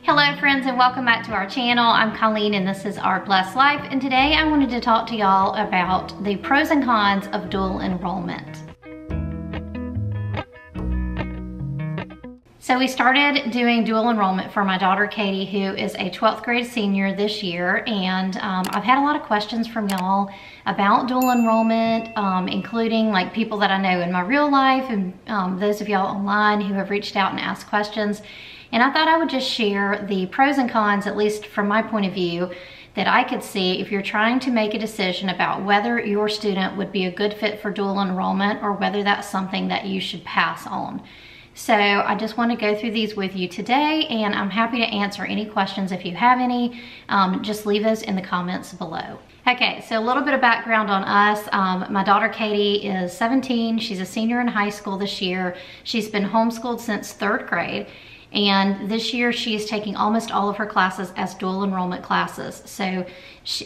Hello friends, and welcome back to our channel. I'm Colleen and this is Our Blessed Life, and today I wanted to talk to y'all about the pros and cons of dual enrollment. So we started doing dual enrollment for my daughter Katie, who is a 12th grade senior this year, and I've had a lot of questions from y'all about dual enrollment, including like people that I know in my real life and those of y'all online who have reached out and asked questions. And I thought I would just share the pros and cons, at least from my point of view, that I could see if you're trying to make a decision about whether your student would be a good fit for dual enrollment or whether that's something that you should pass on. So I just want to go through these with you today, and I'm happy to answer any questions if you have any. Just leave those in the comments below. Okay, so a little bit of background on us. My daughter Katie is 17. She's a senior in high school this year. She's been homeschooled since 3rd grade. And this year she is taking almost all of her classes as dual enrollment classes. So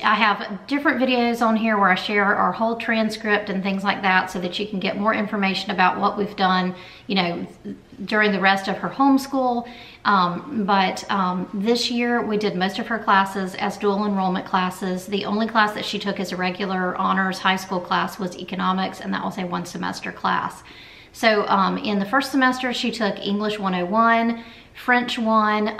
I have different videos on here where I share our whole transcript and things like that so that you can get more information about what we've done, you know, during the rest of her homeschool. This year we did most of her classes as dual enrollment classes. The only class that she took as a regular honors high school class was economics, and that was a 1 semester class. So in the first semester, she took English 101, French 1,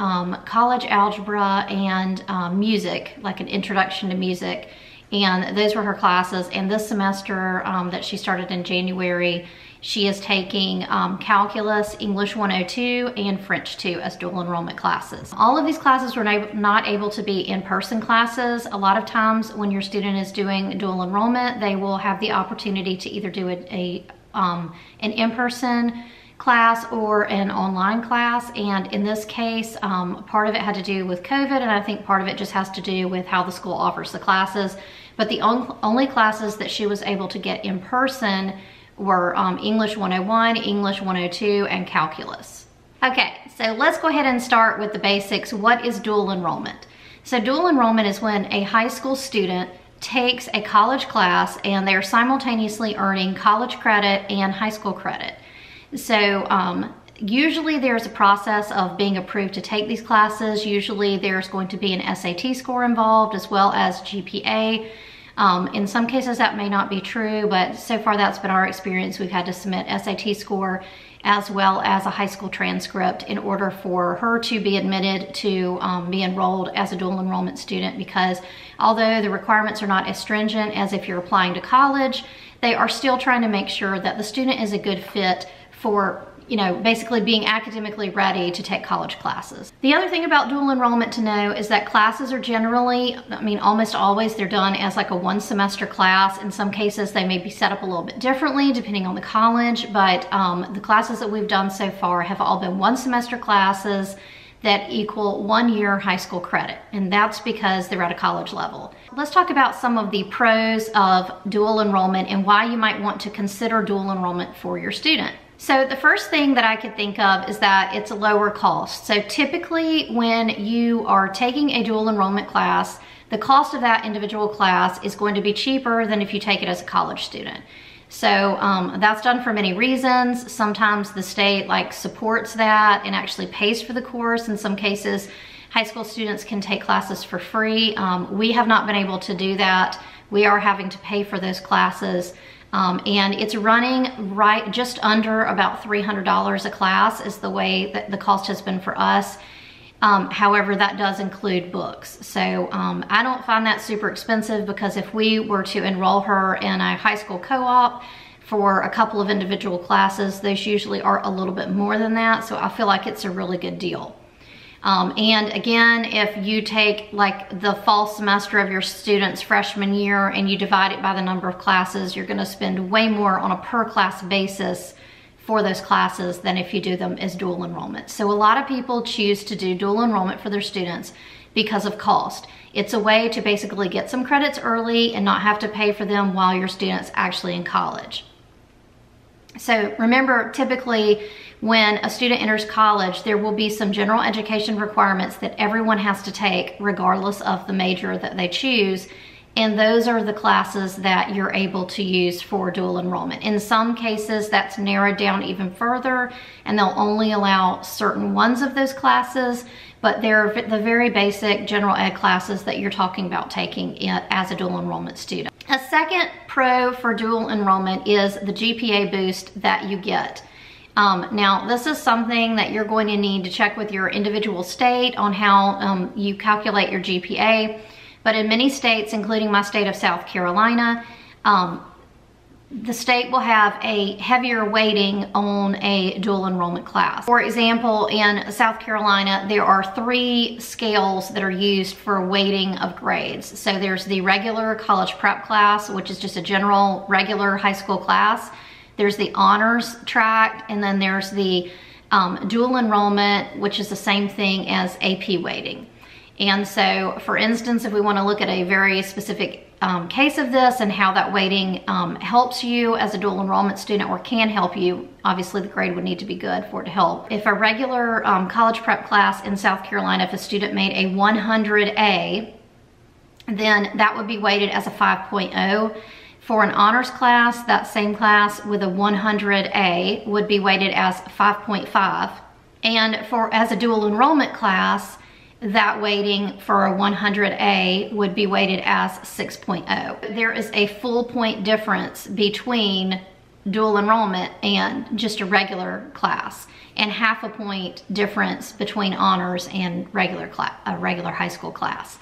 college algebra, and music, like an introduction to music. And those were her classes. And this semester that she started in January, she is taking calculus, English 102, and French 2 as dual enrollment classes. All of these classes were not able to be in-person classes. A lot of times when your student is doing dual enrollment, they will have the opportunity to either do an in-person class or an online class, and in this case part of it had to do with COVID, and I think part of it just has to do with how the school offers the classes. But the only classes that she was able to get in person were English 101, English 102, and calculus. Okay, so let's go ahead and start with the basics. What is dual enrollment? So dual enrollment is when a high school student takes a college class and they're simultaneously earning college credit and high school credit. So usually there's a process of being approved to take these classes. Usually there's going to be an SAT score involved as well as GPA. In some cases that may not be true, but so far that's been our experience. We've had to submit SAT score as well as a high school transcript in order for her to be admitted to be enrolled as a dual enrollment student, because although the requirements are not as stringent as if you're applying to college, they are still trying to make sure that the student is a good fit for, you know, basically being academically ready to take college classes. The other thing about dual enrollment to know is that classes are generally, I mean, almost always they're done as like a 1 semester class. In some cases they may be set up a little bit differently depending on the college, but the classes that we've done so far have all been 1 semester classes that equal 1 year high school credit, and that's because they're at a college level. Let's talk about some of the pros of dual enrollment and why you might want to consider dual enrollment for your student. So the first thing that I could think of is that it's a lower cost. So typically when you are taking a dual enrollment class, the cost of that individual class is going to be cheaper than if you take it as a college student. So that's done for many reasons. Sometimes the state supports that and actually pays for the course. In some cases, high school students can take classes for free. We have not been able to do that. We are having to pay for those classes. And it's running right just under about $300 a class is the way that the cost has been for us. However, that does include books. So I don't find that super expensive, because if we were to enroll her in a high school co-op for a couple of individual classes, those usually are a little bit more than that. So I feel like it's a really good deal. And again, if you take like the fall semester of your student's freshman year and you divide it by the number of classes, you're going to spend way more on a per class basis for those classes than if you do them as dual enrollment. So a lot of people choose to do dual enrollment for their students because of cost. It's a way to basically get some credits early and not have to pay for them while your student's actually in college. So remember, typically when a student enters college, there will be some general education requirements that everyone has to take regardless of the major that they choose. And those are the classes that you're able to use for dual enrollment. In some cases, that's narrowed down even further, and they'll only allow certain ones of those classes. but they're the very basic general ed classes that you're talking about taking as a dual enrollment student. A second pro for dual enrollment is the GPA boost that you get. Now, this is something that you're going to need to check with your individual state on how you calculate your GPA, but in many states, including my state of South Carolina, the state will have a heavier weighting on a dual enrollment class. For example, in South Carolina, there are 3 scales that are used for weighting of grades. So there's the regular college prep class, which is just a general regular high school class. There's the honors track, and then there's the dual enrollment, which is the same thing as AP weighting. And so, for instance, if we want to look at a very specific case of this and how that weighting helps you as a dual enrollment student, or can help you, obviously the grade would need to be good for it to help. If a regular college prep class in South Carolina, if a student made a 100A, then that would be weighted as a 5.0. For an honors class, that same class with a 100A would be weighted as 5.5. And as a dual enrollment class, that weighting for a 100A would be weighted as 6.0. There is a full point difference between dual enrollment and just a regular class, and half a point difference between honors and a regular high school class.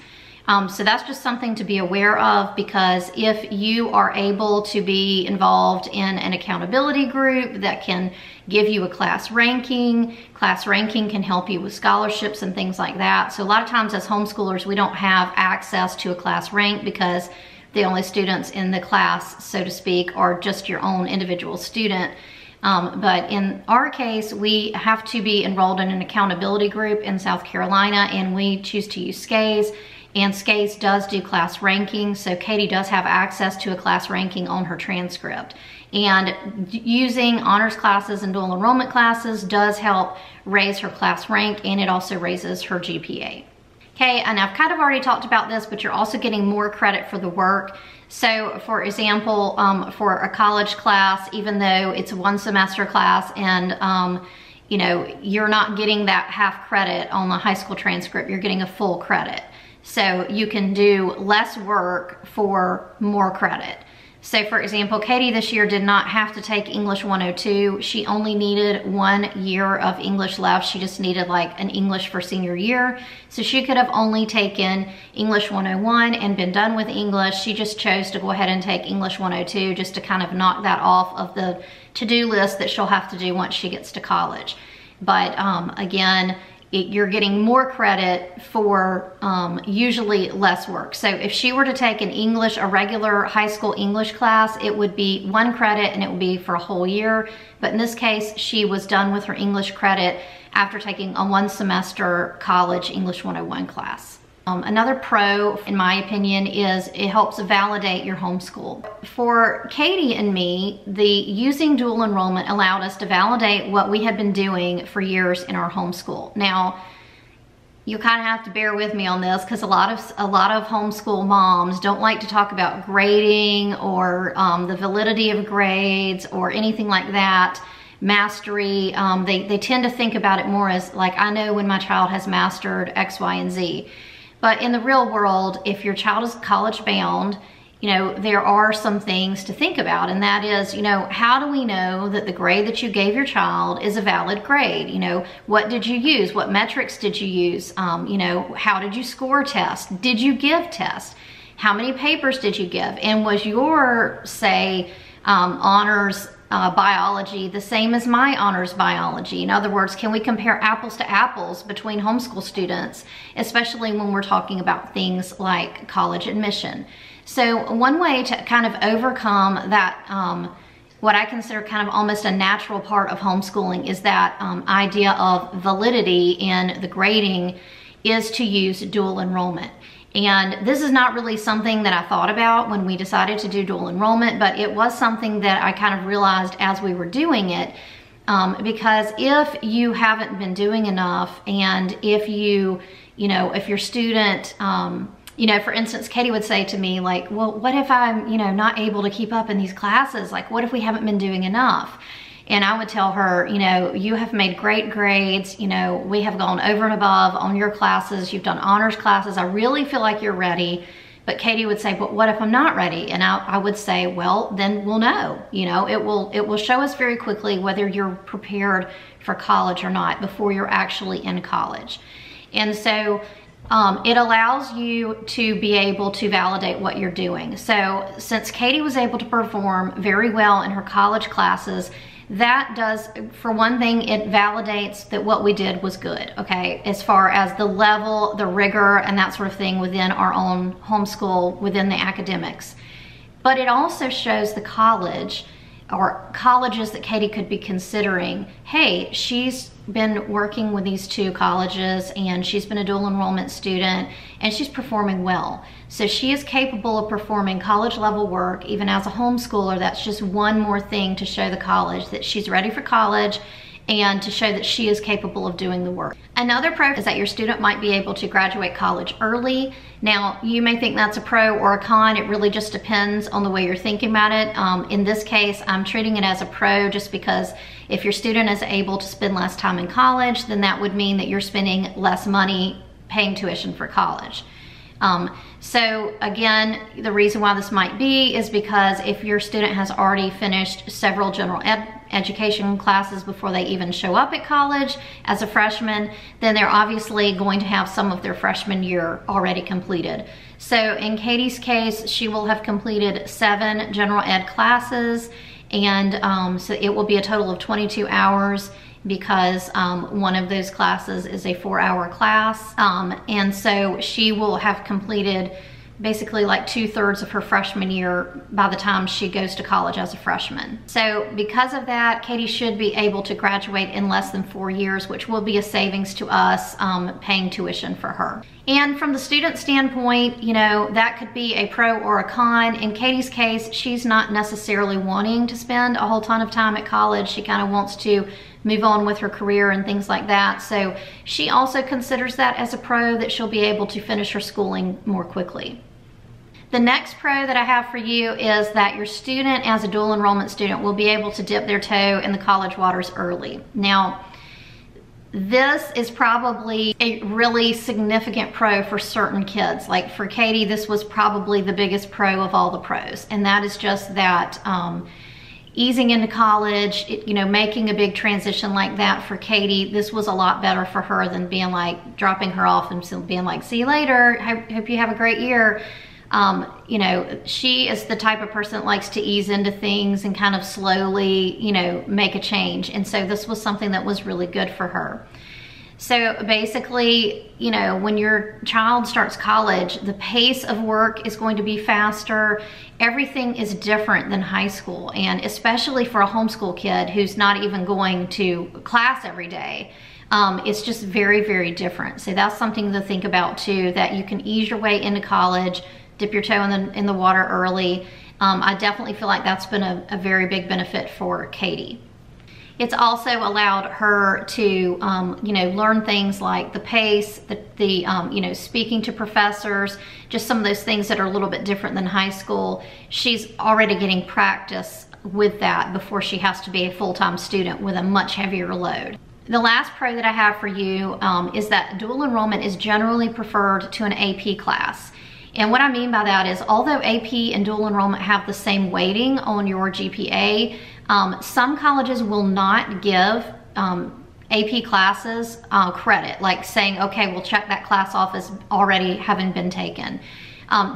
So that's just something to be aware of, because if you are able to be involved in an accountability group that can give you a class ranking can help you with scholarships and things like that. So a lot of times as homeschoolers, we don't have access to a class rank because the only students in the class, so to speak, are just your own individual student. But in our case, we have to be enrolled in an accountability group in South Carolina, and we choose to use SCAES. And SCAES does do class ranking, so Katie does have access to a class ranking on her transcript. And using honors classes and dual enrollment classes does help raise her class rank, and it also raises her GPA. Okay, and I've kind of already talked about this, but you're also getting more credit for the work. So for example, for a college class, even though it's a 1 semester class and you know, you're not getting that half credit on the high school transcript, you're getting a full credit. So you can do less work for more credit. So for example, Katie this year did not have to take English 102. She only needed 1 year of English left. She just needed like an English for senior year. So she could have only taken English 101 and been done with English. She just chose to go ahead and take English 102 just to kind of knock that off of the to-do list that she'll have to do once she gets to college. But again, you're getting more credit for usually less work. So if she were to take a regular high school English class, it would be 1 credit and it would be for a whole year. But in this case, she was done with her English credit after taking a 1 semester college English 101 class. Another pro, in my opinion, is it helps validate your homeschool. For Katie and me, using dual enrollment allowed us to validate what we had been doing for years in our homeschool. Now, you kind of have to bear with me on this because a lot of homeschool moms don't like to talk about grading or the validity of grades or anything like that. Mastery, they tend to think about it more as like, I know when my child has mastered X, Y, and Z. But in the real world, if your child is college bound, you know, there are some things to think about, and that is, you know, how do we know that the grade that you gave your child is a valid grade? You know, what did you use? What metrics did you use? You know, how did you score tests? Did you give tests? How many papers did you give? And was your, say, honors biology the same as my honors biology? In other words, can we compare apples to apples between homeschool students, especially when we're talking about things like college admission? So one way to kind of overcome that, what I consider kind of almost a natural part of homeschooling, is that idea of validity in the grading, is to use dual enrollment. And this is not really something that I thought about when we decided to do dual enrollment, but it was something that I kind of realized as we were doing it, because if you haven't been doing enough, and if if your student, for instance, Katie would say to me like, well, what if I'm, not able to keep up in these classes? Like, what if we haven't been doing enough? And I would tell her, you know, you have made great grades. You know, we have gone over and above on your classes. You've done honors classes. I really feel like you're ready. But Katie would say, but what if I'm not ready? And I would say, well, then we'll know. You know, it will show us very quickly whether you're prepared for college or not before you're actually in college. And so it allows you to be able to validate what you're doing. So since Katie was able to perform very well in her college classes, that does, for one thing, it validates that what we did was good, okay? As far as the level, the rigor, and that sort of thing within our own homeschool, within the academics. But it also shows the college or colleges that Katie could be considering, hey, she's been working with these 2 colleges and she's been a dual enrollment student and she's performing well. So she is capable of performing college level work even as a homeschooler. That's just one more thing to show the college that she's ready for college and to show that she is capable of doing the work. Another pro is that your student might be able to graduate college early. Now, you may think that's a pro or a con. It really just depends on the way you're thinking about it. In this case, I'm treating it as a pro just because if your student is able to spend less time in college, then that would mean that you're spending less money paying tuition for college. So again, the reason why this might be is because if your student has already finished several general education classes before they even show up at college as a freshman, then they're obviously going to have some of their freshman year already completed. So in Katie's case, she will have completed 7 general ed classes, and so it will be a total of 22 hours because one of those classes is a 4-hour class. And so she will have completed basically like 2/3 of her freshman year by the time she goes to college as a freshman. So because of that, Katie should be able to graduate in less than 4 years, which will be a savings to us paying tuition for her. And from the student standpoint, you know, that could be a pro or a con. In Katie's case, she's not necessarily wanting to spend a whole ton of time at college. She kind of wants to move on with her career and things like that. So she also considers that as a pro, that she'll be able to finish her schooling more quickly. The next pro that I have for you is that your student, as a dual enrollment student, will be able to dip their toe in the college waters early. Now, this is probably a really significant pro for certain kids. Like for Katie, this was probably the biggest pro of all the pros, and that is just that easing into college, you know, making a big transition like that for Katie, this was a lot better for her than being like dropping her off and being like, see you later, hope you have a great year. You know, she is the type of person that likes to ease into things and kind of slowly, you know, make a change. And so this was something that was really good for her. So basically, you know, when your child starts college, the pace of work is going to be faster. Everything is different than high school. And especially for a homeschool kid who's not even going to class every day, it's just very, very different. So that's something to think about too, that you can ease your way into college, dip your toe in the water early. I definitely feel like that's been a very big benefit for Katie. It's also allowed her to, you know, learn things like the pace, you know, speaking to professors, just some of those things that are a little bit different than high school. She's already getting practice with that before she has to be a full-time student with a much heavier load. The last pro that I have for you is that dual enrollment is generally preferred to an AP class. And what I mean by that is, although AP and dual enrollment have the same weighting on your GPA, some colleges will not give AP classes credit, like saying, okay, we'll check that class off as already having been taken,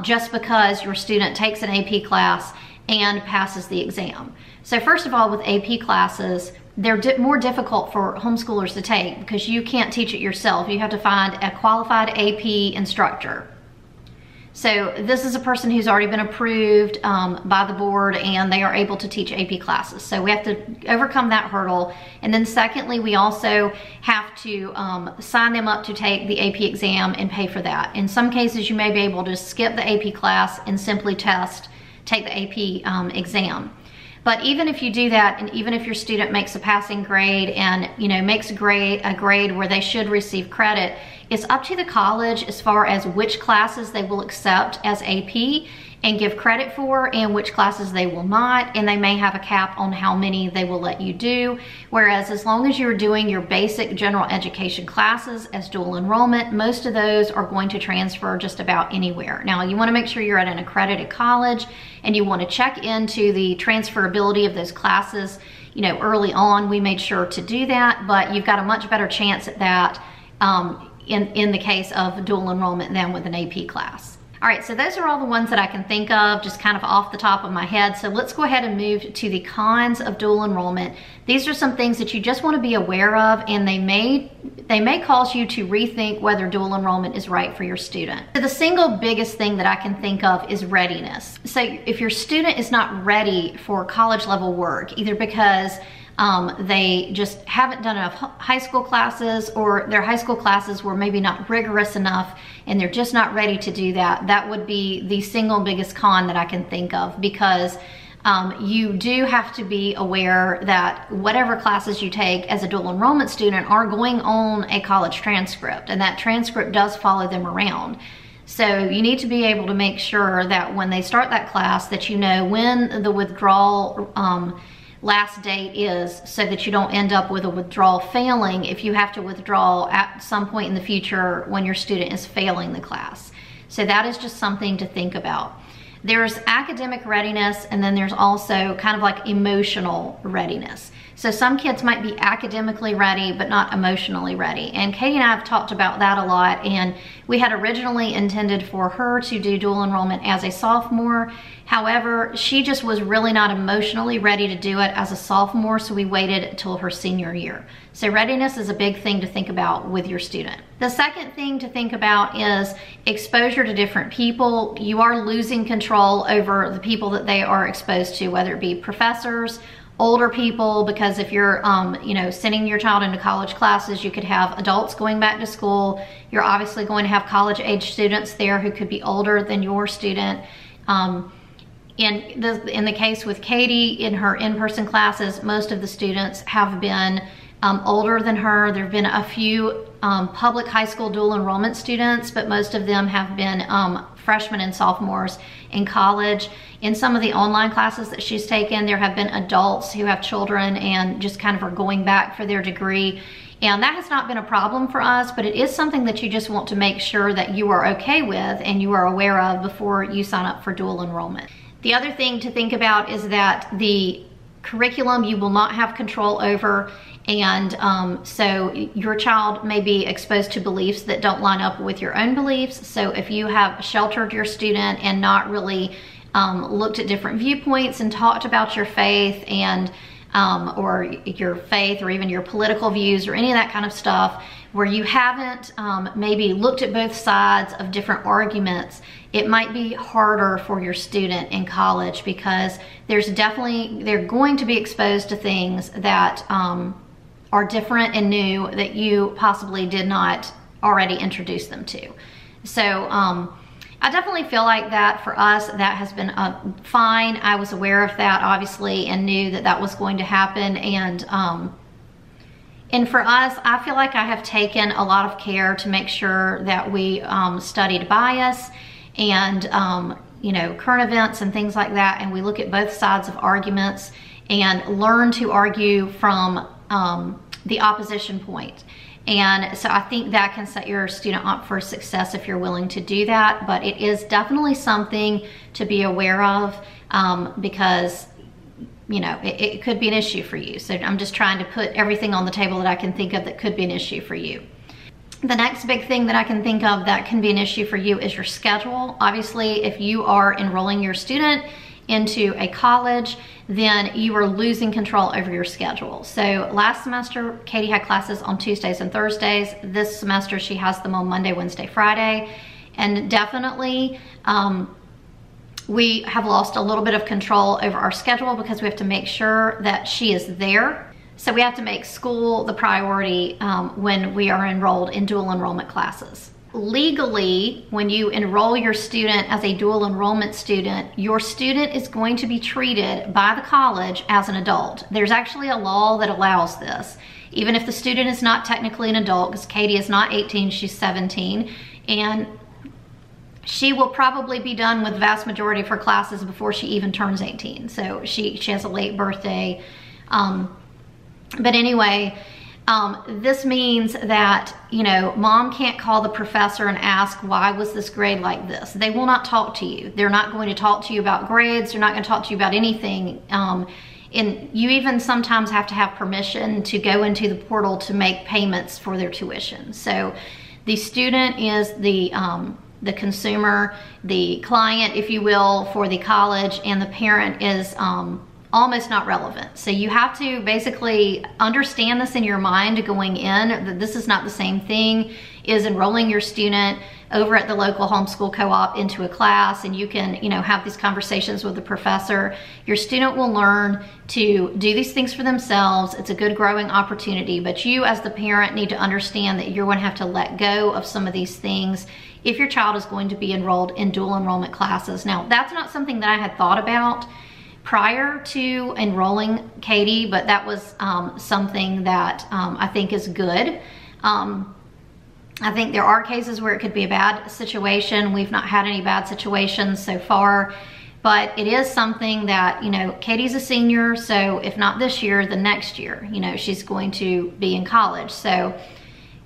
just because your student takes an AP class and passes the exam. So first of all, with AP classes, they're more difficult for homeschoolers to take because you can't teach it yourself. You have to find a qualified AP instructor. So this is a person who's already been approved by the board, and they are able to teach AP classes. So we have to overcome that hurdle. And then secondly, we also have to sign them up to take the AP exam and pay for that. In some cases, you may be able to skip the AP class and simply take the AP exam. But even if you do that, and even if your student makes a passing grade and, you know, makes a grade where they should receive credit, it's up to the college as far as which classes they will accept as AP and give credit for, and which classes they will not, and they may have a cap on how many they will let you do. Whereas as long as you're doing your basic general education classes as dual enrollment, most of those are going to transfer just about anywhere. Now, you want to make sure you're at an accredited college, and you want to check into the transferability of those classes. You know, early on we made sure to do that, but you've got a much better chance at that in the case of dual enrollment than with an AP class. All right, so those are all the ones that I can think of just kind of off the top of my head. So let's go ahead and move to the cons of dual enrollment. These are some things that you just want to be aware of, and they may cause you to rethink whether dual enrollment is right for your student. So the single biggest thing that I can think of is readiness. So if your student is not ready for college level work, either because they just haven't done enough high school classes, or their high school classes were maybe not rigorous enough and they're just not ready to do that, that would be the single biggest con that I can think of, because you do have to be aware that whatever classes you take as a dual enrollment student are going on a college transcript, and that transcript does follow them around. So you need to be able to make sure that when they start that class that you know when the withdrawal last date is, so that you don't end up with a withdrawal failing if you have to withdraw at some point in the future when your student is failing the class. So that is just something to think about. There's academic readiness, and then there's also kind of like emotional readiness. So some kids might be academically ready but not emotionally ready, and Katie and I have talked about that a lot, and we had originally intended for her to do dual enrollment as a sophomore. However, she just was really not emotionally ready to do it as a sophomore, so we waited until her senior year. So readiness is a big thing to think about with your student. The second thing to think about is exposure to different people. You are losing control over the people that they are exposed to, whether it be professors, older people, because if you're you know, sending your child into college classes, you could have adults going back to school. You're obviously going to have college age students there who could be older than your student. In the case with Katie, in her in-person classes, most of the students have been older than her. There have been a few public high school dual enrollment students, but most of them have been freshmen and sophomores in college. In some of the online classes that she's taken, there have been adults who have children and just kind of are going back for their degree. And that has not been a problem for us, but it is something that you just want to make sure that you are okay with and you are aware of before you sign up for dual enrollment. The other thing to think about is that the curriculum you will not have control over, and so your child may be exposed to beliefs that don't line up with your own beliefs. So if you have sheltered your student and not really looked at different viewpoints and talked about your faith and or your faith or even your political views or any of that kind of stuff, where you haven't maybe looked at both sides of different arguments, it might be harder for your student in college, because they're going to be exposed to things that are different and new that you possibly did not already introduce them to. So I definitely feel like that for us, that has been fine. I was aware of that, obviously, and knew that that was going to happen. And for us, I feel like I have taken a lot of care to make sure that we studied bias and you know, current events and things like that, and we look at both sides of arguments and learn to argue from the opposition point. And so I think that can set your student up for success if you're willing to do that. But it is definitely something to be aware of because, you know, it could be an issue for you. So I'm just trying to put everything on the table that I can think of that could be an issue for you. The next big thing that I can think of that can be an issue for you is your schedule. Obviously, if you are enrolling your student into a college, then you are losing control over your schedule. So last semester, Katie had classes on Tuesdays and Thursdays. This semester, she has them on Monday, Wednesday, Friday. And definitely, we have lost a little bit of control over our schedule because we have to make sure that she is there. So we have to make school the priority when we are enrolled in dual enrollment classes. Legally, when you enroll your student as a dual enrollment student, your student is going to be treated by the college as an adult. There's actually a law that allows this. Even if the student is not technically an adult, because Katie is not 18, she's 17, and she will probably be done with the vast majority of her classes before she even turns 18. So she has a late birthday. But anyway, this means that, you know, mom can't call the professor and ask, why was this grade like this? They will not talk to you. They're not going to talk to you about grades. They're not going to talk to you about anything. And you even sometimes have to have permission to go into the portal to make payments for their tuition. So the student is the consumer, the client, if you will, for the college, and the parent is almost not relevant. So you have to basically understand this in your mind going in, that this is not the same thing is enrolling your student over at the local homeschool co-op into a class, and you can, you know, have these conversations with the professor. Your student will learn to do these things for themselves. It's a good growing opportunity, but you as the parent need to understand that you're going to have to let go of some of these things if your child is going to be enrolled in dual enrollment classes. Now, that's not something that I had thought about prior to enrolling Katie, but that was something that I think is good. I think there are cases where it could be a bad situation. We've not had any bad situations so far, but it is something that, you know, Katie's a senior, so if not this year, the next year, you know, she's going to be in college. So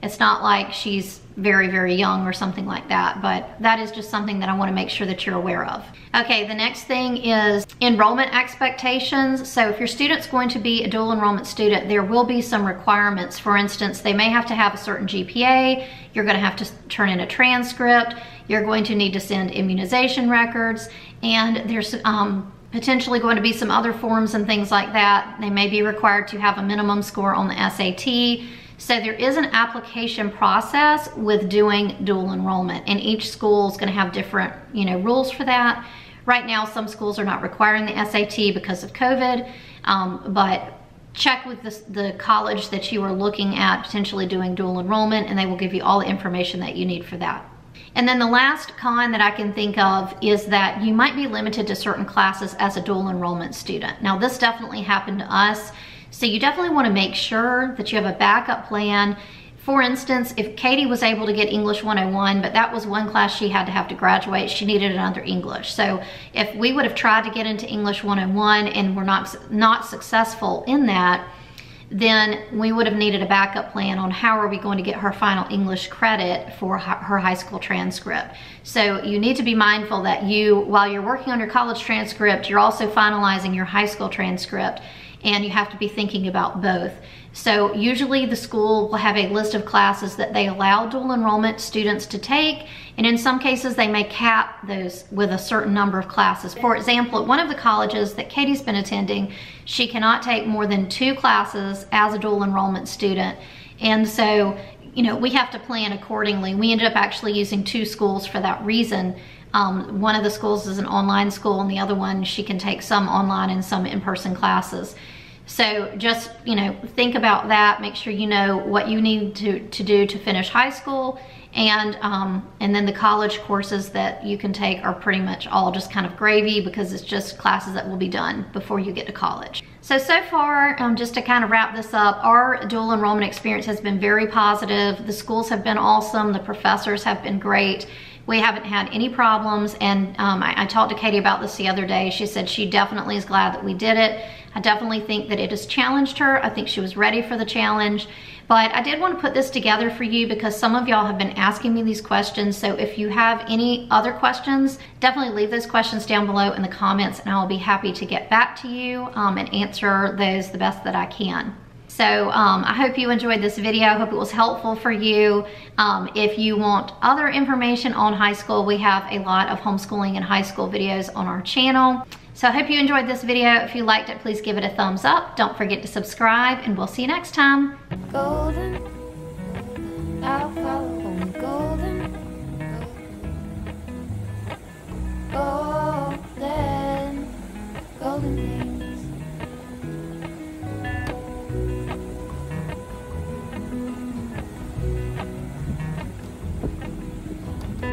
it's not like she's very, very young or something like that, but that is just something that I want to make sure that you're aware of. Okay, the next thing is enrollment expectations. So if your student's going to be a dual enrollment student, there will be some requirements. For instance, they may have to have a certain GPA, you're going to have to turn in a transcript, you're going to need to send immunization records, and there's potentially going to be some other forms and things like that. They may be required to have a minimum score on the SAT. So there is an application process with doing dual enrollment, and each school is going to have different, you know, rules for that. Right now, some schools are not requiring the SAT because of COVID, but check with the college that you are looking at potentially doing dual enrollment, and they will give you all the information that you need for that. And then the last con that I can think of is that you might be limited to certain classes as a dual enrollment student. Now, this definitely happened to us. So you definitely want to make sure that you have a backup plan. For instance, if Katie was able to get English 101, but that was one class she had to have to graduate, she needed another English. So if we would have tried to get into English 101 and were not successful in that, then we would have needed a backup plan on how are we going to get her final English credit for her high school transcript. So you need to be mindful that while you're working on your college transcript, you're also finalizing your high school transcript, and you have to be thinking about both. So usually the school will have a list of classes that they allow dual enrollment students to take, and in some cases they may cap those with a certain number of classes. For example, at one of the colleges that Katie's been attending, she cannot take more than 2 classes as a dual enrollment student. And so, you know, we have to plan accordingly. We ended up actually using 2 schools for that reason. One of the schools is an online school, and the other one she can take some online and some in-person classes. So just, you know, think about that. Make sure you know what you need to do to finish high school, and then the college courses that you can take are pretty much all just kind of gravy, because it's just classes that will be done before you get to college. So far, just to kind of wrap this up, our dual enrollment experience has been very positive. The schools have been awesome. The professors have been great. We haven't had any problems, and I talked to Katie about this the other day. She said she definitely is glad that we did it. I definitely think that it has challenged her. I think she was ready for the challenge. But I did want to put this together for you because some of y'all have been asking me these questions. So if you have any other questions, definitely leave those questions down below in the comments, and I'll be happy to get back to you and answer those the best that I can. So I hope you enjoyed this video. I hope it was helpful for you. If you want other information on high school, we have a lot of homeschooling and high school videos on our channel. So I hope you enjoyed this video. If you liked it, please give it a thumbs up. Don't forget to subscribe, and we'll see you next time. Golden.